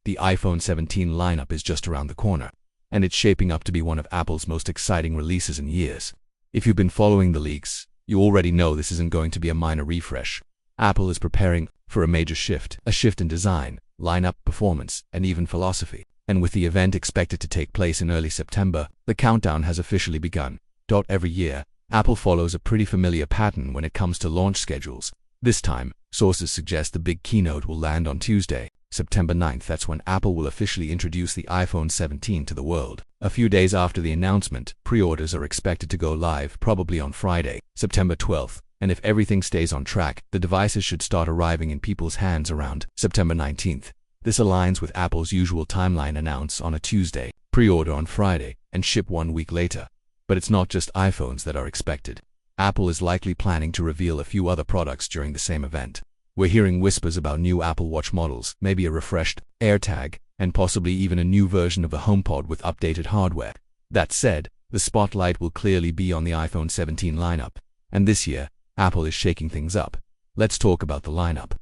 the iPhone 17 lineup is just around the corner, and it's shaping up to be one of Apple's most exciting releases in years. If you've been following the leaks, you already know this isn't going to be a minor refresh. Apple is preparing for a major shift, a shift in design, lineup, performance, and even philosophy. And with the event expected to take place in early September, the countdown has officially begun. Every year, Apple follows a pretty familiar pattern when it comes to launch schedules. This time, sources suggest the big keynote will land on Tuesday, September 9th. That's when Apple will officially introduce the iPhone 17 to the world. A few days after the announcement, pre-orders are expected to go live probably on Friday, September 12th. And if everything stays on track, the devices should start arriving in people's hands around September 19th. This aligns with Apple's usual timeline: announce on a Tuesday, pre-order on Friday, and ship 1 week later. But it's not just iPhones that are expected. Apple is likely planning to reveal a few other products during the same event. We're hearing whispers about new Apple Watch models, maybe a refreshed AirTag, and possibly even a new version of the HomePod with updated hardware. That said, the spotlight will clearly be on the iPhone 17 lineup. And this year, Apple is shaking things up. Let's talk about the lineup.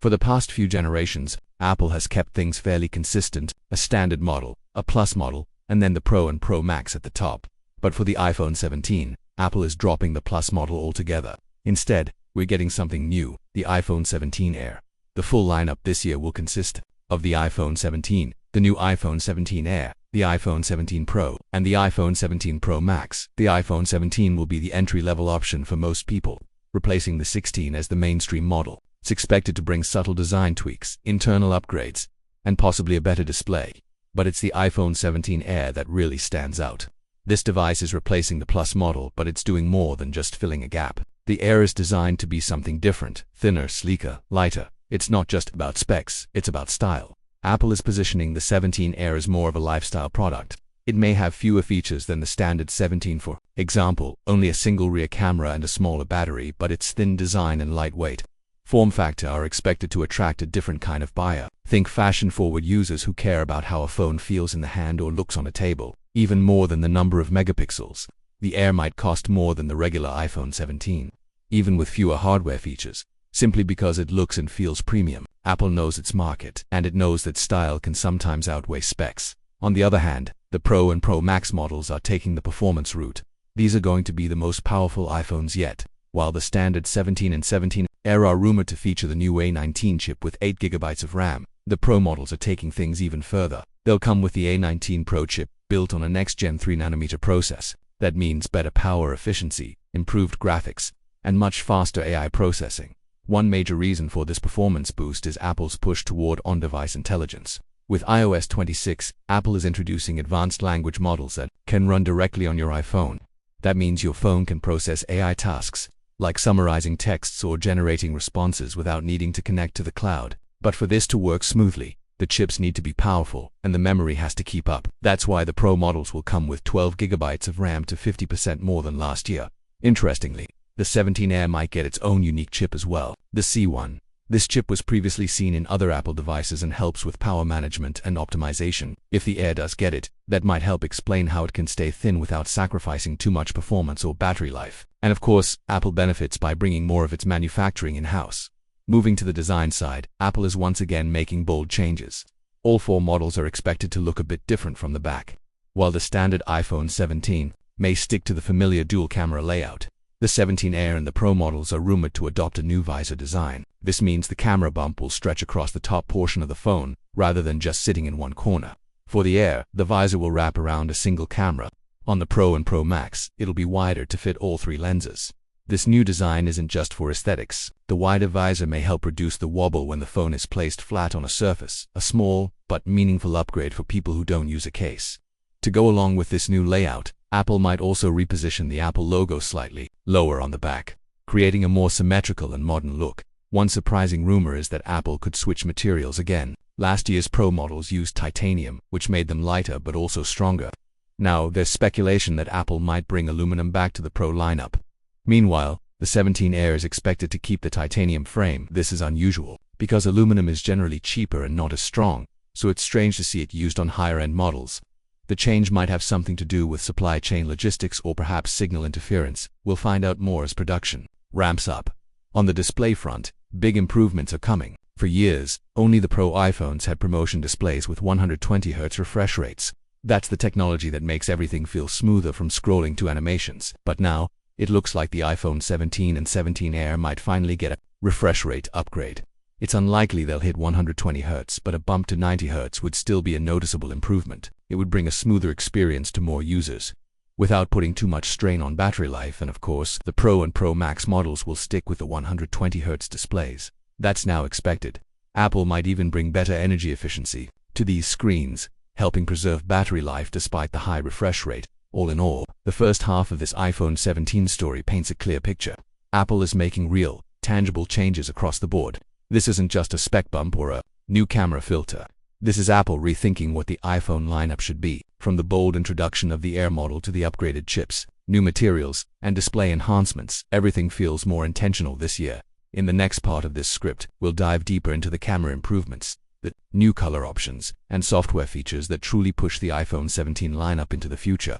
For the past few generations, Apple has kept things fairly consistent: a standard model, a Plus model, and then the Pro and Pro Max at the top. But for the iPhone 17, Apple is dropping the Plus model altogether. Instead, we're getting something new: the iPhone 17 Air. The full lineup this year will consist of the iPhone 17, the new iPhone 17 Air, the iPhone 17 Pro, and the iPhone 17 Pro Max. The iPhone 17 will be the entry-level option for most people, replacing the 16 as the mainstream model. It's expected to bring subtle design tweaks, internal upgrades, and possibly a better display. But it's the iPhone 17 Air that really stands out. This device is replacing the Plus model, but it's doing more than just filling a gap. The Air is designed to be something different: thinner, sleeker, lighter. It's not just about specs, it's about style. Apple is positioning the 17 Air as more of a lifestyle product. It may have fewer features than the standard 17, for example, only a single rear camera and a smaller battery, but its thin design and lightweight form factor are expected to attract a different kind of buyer. Think fashion-forward users who care about how a phone feels in the hand or looks on a table, even more than the number of megapixels. The Air might cost more than the regular iPhone 17, even with fewer hardware features, simply because it looks and feels premium. Apple knows its market, and it knows that style can sometimes outweigh specs. On the other hand, the Pro and Pro Max models are taking the performance route. These are going to be the most powerful iPhones yet. While the standard 17 and 17 Air are rumored to feature the new A19 chip with 8 GB of RAM, the Pro models are taking things even further. They'll come with the A19 Pro chip, built on a next-gen 3nm process. That means better power efficiency, improved graphics, and much faster AI processing. One major reason for this performance boost is Apple's push toward on-device intelligence. With iOS 26, Apple is introducing advanced language models that can run directly on your iPhone. That means your phone can process AI tasks, like summarizing texts or generating responses without needing to connect to the cloud. But for this to work smoothly, the chips need to be powerful, and the memory has to keep up. That's why the Pro models will come with 12 GB of RAM, to 50% more than last year. Interestingly, the 17 Air might get its own unique chip as well, the C1. This chip was previously seen in other Apple devices and helps with power management and optimization. If the Air does get it, that might help explain how it can stay thin without sacrificing too much performance or battery life. And of course, Apple benefits by bringing more of its manufacturing in-house. Moving to the design side, Apple is once again making bold changes. All 4 models are expected to look a bit different from the back. While the standard iPhone 17 may stick to the familiar dual-camera layout, the 17 Air and the Pro models are rumored to adopt a new visor design. This means the camera bump will stretch across the top portion of the phone, rather than just sitting in one corner. For the Air, the visor will wrap around a single camera. On the Pro and Pro Max, it'll be wider to fit all 3 lenses. This new design isn't just for aesthetics. The wider visor may help reduce the wobble when the phone is placed flat on a surface, a small but meaningful upgrade for people who don't use a case. To go along with this new layout, Apple might also reposition the Apple logo slightly lower on the back, creating a more symmetrical and modern look. One surprising rumor is that Apple could switch materials again. Last year's Pro models used titanium, which made them lighter but also stronger. Now, there's speculation that Apple might bring aluminum back to the Pro lineup. Meanwhile, the 17 Air is expected to keep the titanium frame. This is unusual, because aluminum is generally cheaper and not as strong, so it's strange to see it used on higher-end models. The change might have something to do with supply chain logistics or perhaps signal interference. We'll find out more as production ramps up. On the display front, big improvements are coming. For years, only the Pro iPhones had promotion displays with 120Hz refresh rates. That's the technology that makes everything feel smoother from scrolling to animations. But now, it looks like the iPhone 17 and 17 Air might finally get a refresh rate upgrade. It's unlikely they'll hit 120Hz, but a bump to 90Hz would still be a noticeable improvement. It would bring a smoother experience to more users, without putting too much strain on battery life, and of course, the Pro and Pro Max models will stick with the 120Hz displays. That's now expected. Apple might even bring better energy efficiency to these screens, helping preserve battery life despite the high refresh rate. All in all, the first half of this iPhone 17 story paints a clear picture. Apple is making real, tangible changes across the board. This isn't just a spec bump or a new camera filter. This is Apple rethinking what the iPhone lineup should be, from the bold introduction of the Air model to the upgraded chips, new materials, and display enhancements. Everything feels more intentional this year. In the next part of this script, we'll dive deeper into the camera improvements, the new color options, and software features that truly push the iPhone 17 lineup into the future.